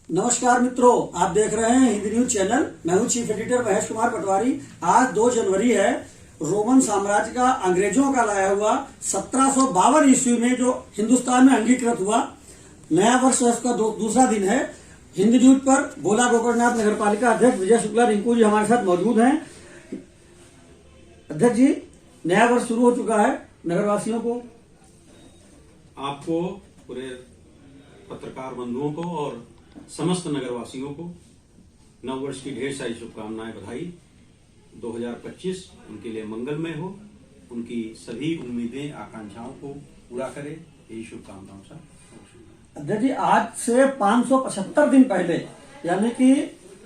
नमस्कार मित्रों, आप देख रहे हैं हिंदी न्यूज चैनल। मैं हूं चीफ एडिटर महेश कुमार पटवारी। आज 2 जनवरी है। रोमन साम्राज्य का, अंग्रेजों का लाया हुआ 1752 ईस्वी में जो हिंदुस्तान में अंगीकृत हुआ नया वर्ष, उसका दूसरा दिन है। हिंदी न्यूज पर गोला गोकर्णनाथ नगर पालिका अध्यक्ष विजय शुक्ला रिंकू जी हमारे साथ मौजूद हैं। अध्यक्ष जी, नया वर्ष शुरू हो चुका है। नगरवासियों को, आपको, पूरे पत्रकार बंधुओं को और समस्त नगरवासियों को नववर्ष की ढेर सारी शुभकामनाएं, बधाई। 2025 उनके लिए मंगलमय हो, उनकी सभी उम्मीदें आकांक्षाओं को पूरा करे, यही शुभकामनाओं से। अध्यक्ष जी, आज से 575 दिन पहले यानी कि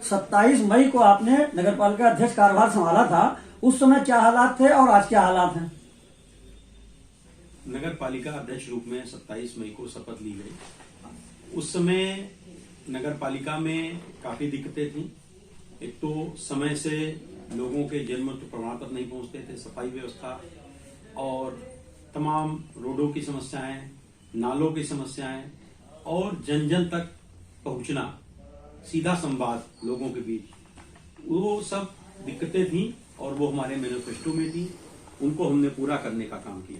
27 मई को आपने नगरपालिका अध्यक्ष कार्यभार संभाला था। उस समय क्या हालात थे और आज क्या हालात हैं? नगर पालिका अध्यक्ष रूप में 27 मई को शपथ ली गई। उस समय नगर पालिका में काफी दिक्कतें थी। एक तो समय से लोगों के जन्म प्रमाण पत्र नहीं पहुंचते थे, सफाई व्यवस्था और तमाम रोडों की समस्याएं, नालों की समस्याएं और जन जन तक पहुंचना, सीधा संवाद लोगों के बीच, वो सब दिक्कतें थी और वो हमारे मैनिफेस्टो में थी। उनको हमने पूरा करने का काम किया।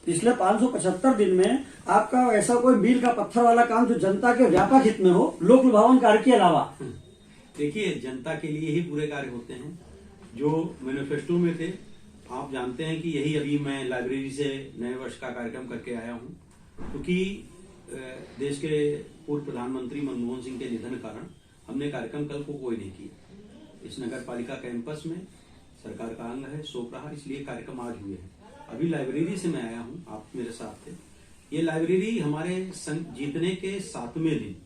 पिछले 575 दिन में आपका ऐसा कोई मील का पत्थर वाला काम जो जनता के व्यापक हित में हो, लोक लुभावन कार्य के अलावा? देखिए, जनता के लिए ही पूरे कार्य होते हैं जो मैनिफेस्टो में थे। आप जानते हैं कि यही अभी मैं लाइब्रेरी से नए वर्ष का कार्यक्रम करके आया हूं, क्योंकि देश के पूर्व प्रधानमंत्री मनमोहन सिंह के निधन कारण हमने कार्यक्रम कल को कोई नहीं किया। इस नगर पालिका कैंपस में सरकार का अंग है शोक रहा, इसलिए कार्यक्रम आज हुए हैं। अभी लाइब्रेरी से मैं आया हूं, आप मेरे साथ थे। ये लाइब्रेरी हमारे जीतने के 7वें दिन,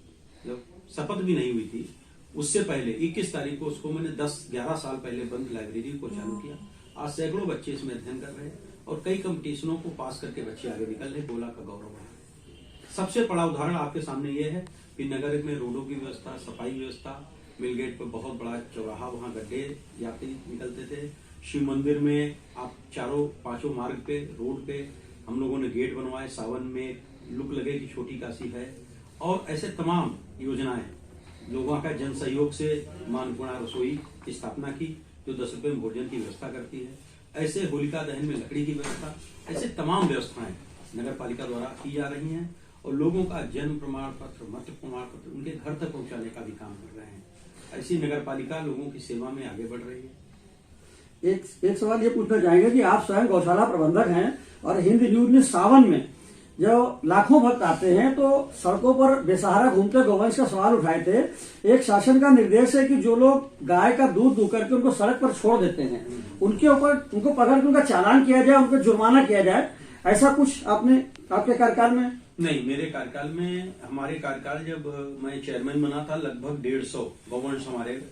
जब शपथ भी नहीं हुई थी, उससे पहले 21 तारीख को उसको मैंने 10-11 साल पहले बंद लाइब्रेरी को चालू किया। आज सैकड़ों बच्चे इसमें अध्ययन कर रहे हैं और कई कंपटीशनों को पास करके बच्चे आगे निकल रहे। गोला का गौरव है। सबसे बड़ा उदाहरण आपके सामने ये है कि नगर में रोडों की व्यवस्था, सफाई व्यवस्था, मिल गेट पर बहुत बड़ा चौराहा, वहां गड्ढे यात्री निकलते थे। शिव मंदिर में आप चारों पांचों मार्ग पे, रोड पे हम लोगों ने गेट बनवाए। सावन में लुक लगे कि छोटी काशी है, और ऐसे तमाम योजनाएं लोगों का जन सहयोग से मां अन्नपूर्णा रसोई की स्थापना की, जो 10 रुपए में भोजन की व्यवस्था करती है। ऐसे होलिका दहन में लकड़ी की व्यवस्था, ऐसे तमाम व्यवस्थाएं नगर पालिका द्वारा की जा रही हैं और लोगों का जन्म प्रमाण पत्र, मत प्रमाण पत्र उनके घर तक पहुंचाने का भी काम कर रहे हैं। ऐसी नगर पालिका लोगों की सेवा में आगे बढ़ रही है। एक सवाल ये पूछना चाहेंगे कि आप स्वयं गौशाला प्रबंधक हैं और हिंदी न्यूज में सावन में जो लाखों भक्त आते हैं तो सड़कों पर बेसहारा घूमते गौवंश का सवाल उठाए थे। एक शासन का निर्देश है कि जो लोग गाय का दूध दू करके उनको सड़क पर छोड़ देते हैं, उनके ऊपर, उनको पकड़ के उनका चालान किया जाए, उनको जुर्माना किया जाए। ऐसा कुछ आपके कार्यकाल में? नहीं, मेरे कार्यकाल में, हमारे कार्यकाल जब मैं चेयरमैन बना था, लगभग 150 गौवंश हमारे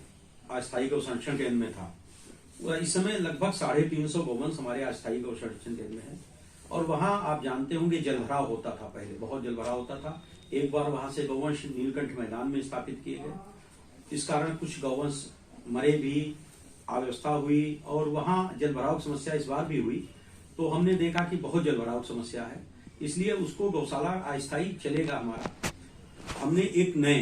अस्थायी गौ संरक्षण केंद्र में था। इस समय लगभग 350 गौवंश हमारे अस्थायी गौ संरक्षण केंद्र में है। और वहां आप जानते होंगे जलभराव होता था, पहले बहुत जलभराव होता था। एक बार वहां से गौवंश नीलकंठ मैदान में स्थापित किए गए। इस कारण कुछ गौवंश मरे भी, अव्यवस्था हुई और वहां जलभराव की समस्या इस बार भी हुई। तो हमने देखा कि बहुत जलभराव की समस्या है, इसलिए उसको गौशाला अस्थायी चलेगा हमारा। हमने एक नए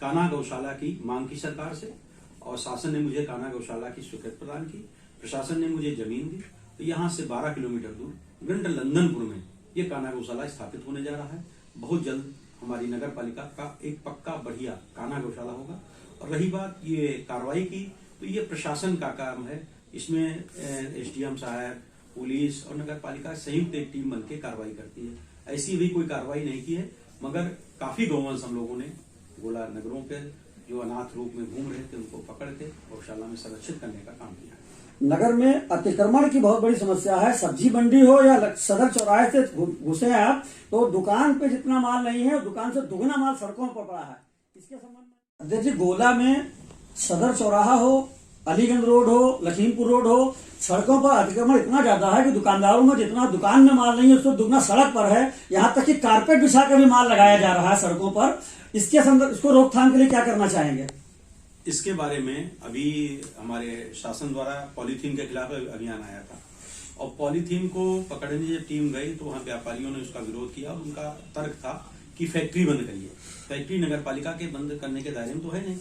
कान्हा गौशाला की मांग की सरकार से, और शासन ने मुझे कान्हा गौशाला की स्वीकृति प्रदान की। प्रशासन ने मुझे जमीन दी। तो यहाँ से 12 किलोमीटर दूर ग्रेटर लंदनपुर में ये कान्हा गौशाला स्थापित होने जा रहा है। बहुत जल्द हमारी नगर पालिका का एक पक्का बढ़िया कान्हा गौशाला होगा। और रही बात ये कार्रवाई की, तो ये प्रशासन का काम है। इसमें एसडीएम साहब, पुलिस और नगर पालिका संयुक्त एक टीम बनकर कार्रवाई करती है। ऐसी भी कोई कार्रवाई नहीं की है, मगर काफी गौवंश हम लोगों ने गोला नगरों पर जो अनाथ रूप में घूम रहे थे उनको पकड़ के गौशाला में संरक्षित करने का काम किया है। नगर में अतिक्रमण की बहुत बड़ी समस्या है। सब्जी मंडी हो या सदर चौराहे से घुसे आप तो दुकान पे जितना माल नहीं है, दुकान से दुगना माल सड़कों पर पड़ा है। इसके संबंध में अध्यक्ष जी, गोला में सदर चौराहा हो, अलीगंज रोड हो, लखीमपुर रोड हो, सड़कों पर अतिक्रमण इतना ज्यादा है कि दुकानदारों में जितना दुकान में माल नहीं है उससे दुगना सड़क पर है। यहाँ तक कि कारपेट बिछा कर भी माल लगाया जा रहा है सड़कों पर। इसको रोकथाम के लिए क्या करना चाहेंगे? इसके बारे में अभी हमारे शासन द्वारा पॉलीथीन के खिलाफ अभियान आया था, और पॉलीथीन को पकड़ने जब टीम गई तो वहां व्यापारियों ने उसका विरोध किया। उनका तर्क था कि फैक्ट्री बंद करिए। फैक्ट्री नगर पालिका के बंद करने के दायरे में तो है नहीं,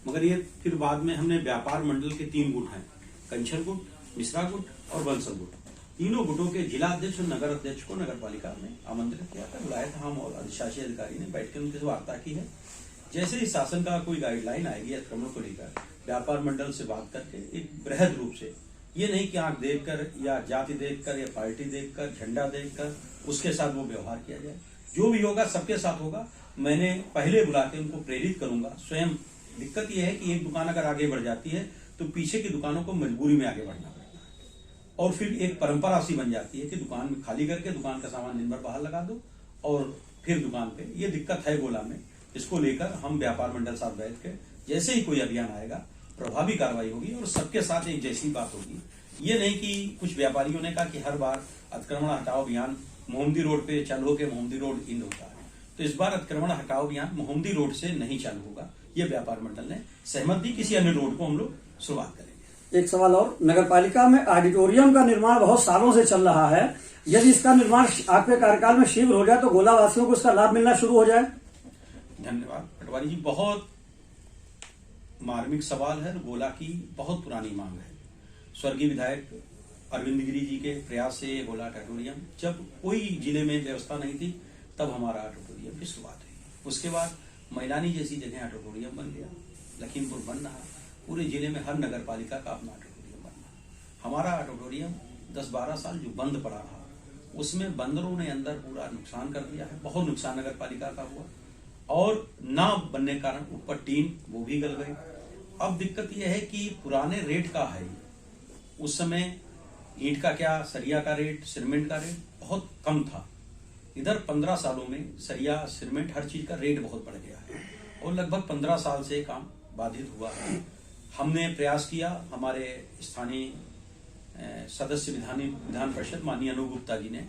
मगर ये फिर बाद में हमने व्यापार मंडल के 3 गुट हैं, कंचन गुट, मिश्रा गुट और बंसल गुट। तीनों गुटों के जिला अध्यक्ष और नगर अध्यक्ष को नगर पालिका ने आमंत्रित किया था, बुलाया था। हम और अधिशासी अधिकारी ने बैठ कर उनके से वार्ता की है। जैसे ही शासन का कोई गाइडलाइन आएगी अतिक्रमण को लेकर, व्यापार मंडल से बात करके एक बृहद रूप से, ये नहीं कि आंख देखकर या जाति देखकर या पार्टी देखकर, झंडा देखकर उसके साथ वो व्यवहार किया जाए। जो भी होगा सबके साथ होगा। मैंने पहले बुला के उनको प्रेरित करूंगा स्वयं। दिक्कत यह है कि एक दुकान अगर आगे बढ़ जाती है तो पीछे की दुकानों को मजबूरी में आगे बढ़ना पड़ता है, और फिर एक परंपरा सी बन जाती है कि दुकान में खाली करके दुकान का सामान दिन भर बाहर लगा दो और फिर दुकान पे। ये दिक्कत है गोला में। इसको लेकर हम व्यापार मंडल साथ बैठ के जैसे ही कोई अभियान आएगा प्रभावी कार्रवाई होगी और सबके साथ एक जैसी बात होगी। ये नहीं कि कुछ व्यापारियों ने कहा कि हर बार अतिक्रमण हटाओ अभियान मोहम्मदी रोड पे चालू होकर मोहम्मदी रोड इंद होता है, तो इस बार अतिक्रमण हटाओ अभियान मोहम्मदी रोड से नहीं चालू होगा। ये व्यापार मंडल ने सहमत दी, किसी अन्य रोड को हम लोग शुरुआत करेंगे। एक सवाल और, नगर पालिका में ऑडिटोरियम का निर्माण बहुत सालों से चल रहा है, यदि इसका निर्माण आपके कार्यकाल में शीघ्र हो जाए तो गोला वासियों को इसका लाभ मिलना शुरू हो जाए? धन्यवाद पटवारी जी, बहुत मार्मिक सवाल है। गोला की बहुत पुरानी मांग है। स्वर्गीय विधायक अरविंद गिरी जी के प्रयास से गोला ऑडिटोरियम, जब कोई जिले में व्यवस्था नहीं थी तब हमारा ऑडिटोरियम की शुरुआत हुई। उसके बाद मैदानी जैसी जगह ऑडिटोरियम बन गया, लखीमपुर बन रहा, पूरे जिले में हर नगर पालिका का अपना ऑडिटोरियम बन रहा। हमारा ऑडिटोरियम 10-12 साल जो बंद पड़ा रहा, उसमें बंदरों ने अंदर पूरा नुकसान कर दिया है। बहुत नुकसान नगर पालिका का हुआ और ना बनने के कारण ऊपर टीन वो भी गल गई। अब दिक्कत यह है कि पुराने रेट का है, उस समय ईंट का क्या, सरिया का रेट, सीमेंट का रेट बहुत कम था। इधर 15 सालों में सरिया, सीमेंट, हर चीज का रेट बहुत बढ़ गया है और लगभग 15 साल से काम बाधित हुआ है। हमने प्रयास किया, हमारे स्थानीय सदस्य विधान परिषद माननीय अनूप गुप्ता जी ने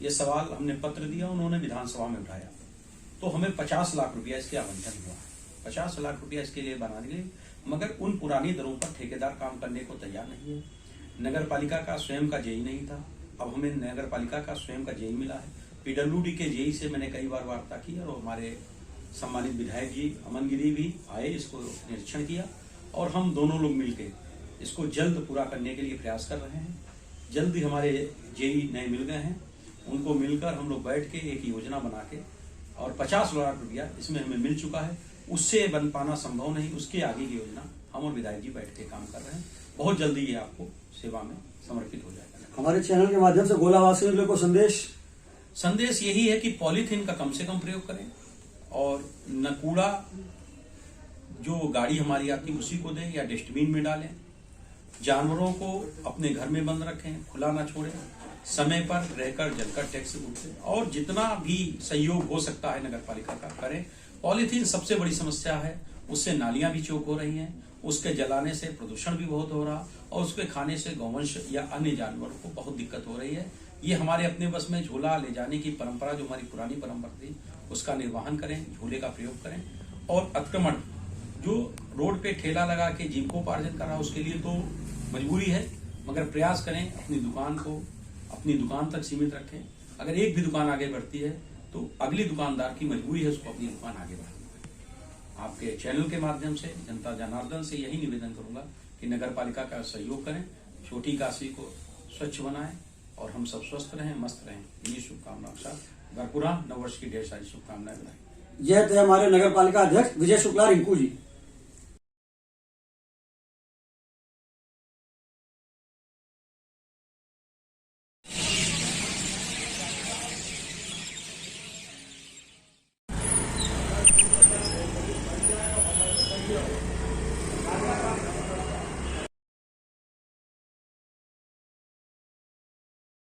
ये सवाल, हमने पत्र दिया, उन्होंने विधानसभा में उठाया, तो हमें 50 लाख रुपया इसके आवंटन हुआ। 50 लाख रुपया इसके लिए बनाने के लिए, मगर उन पुरानी दरों पर ठेकेदार काम करने को तैयार नहीं है। नगर पालिका का स्वयं का जेई नहीं था, अब हमें नगर पालिका का स्वयं का जेई मिला है। पीडब्ल्यूडी के जेई से मैंने कई बार वार्ता की और हमारे सम्मानित विधायक जी अमन गिरी भी आए, इसको निरीक्षण किया और हम दोनों लोग मिलकर इसको जल्द पूरा करने के लिए प्रयास कर रहे हैं। जल्द ही हमारे जेई नए मिल गए हैं, उनको मिलकर हम लोग बैठ के एक योजना बना के, और 50 लाख रुपया इसमें हमें मिल चुका है। उससे बन पाना संभव नहीं, उसके आगे की योजना हम और विधायक जी बैठ के काम कर रहे हैं। बहुत जल्दी ये आपको सेवा में समर्पित हो जाएगा। हमारे चैनल के माध्यम से गोला वासियों के लिए कोई संदेश यही है कि पॉलीथीन का कम से कम प्रयोग करें और न कूड़ा जो गाड़ी हमारी आती है उसी को दें या डस्टबिन में डालें। जानवरों को अपने घर में बंद रखें, खुला ना छोड़ें, समय पर रहकर जलकर टैक्स उठें और जितना भी सहयोग हो सकता है नगर पालिका का करें। पॉलीथीन सबसे बड़ी समस्या है, उससे नालियां भी चौक हो रही हैं, उसके जलाने से प्रदूषण भी बहुत हो रहा और उसके खाने से गौवंश या अन्य जानवरों को बहुत दिक्कत हो रही है। ये हमारे अपने बस में झोला ले जाने की परंपरा, जो हमारी पुरानी परंपरा थी, उसका निर्वहन करें, झोले का प्रयोग करें। और अतिक्रमण जो रोड पे ठेला लगा के जीविकोपार्जन कर रहा है उसके लिए तो मजबूरी है, मगर प्रयास करें अपनी दुकान को अपनी दुकान तक सीमित रखें। अगर एक भी दुकान आगे बढ़ती है तो अगली दुकानदार की मजबूरी है उसको अपनी दुकान आगे बढ़ाना है। आपके चैनल के माध्यम से जनता जनार्दन से यही निवेदन करूंगा कि नगर पालिका का सहयोग करें, छोटी काशी को स्वच्छ बनाएं और हम सब स्वस्थ रहें, मस्त रहें। इन्हीं शुभकामनाओं के साथ गरपुरा नववर्ष की ढेर सारी शुभकामनाएं बनाएं। यह थे हमारे नगर पालिका अध्यक्ष विजय शुक्ला रिंकू जी।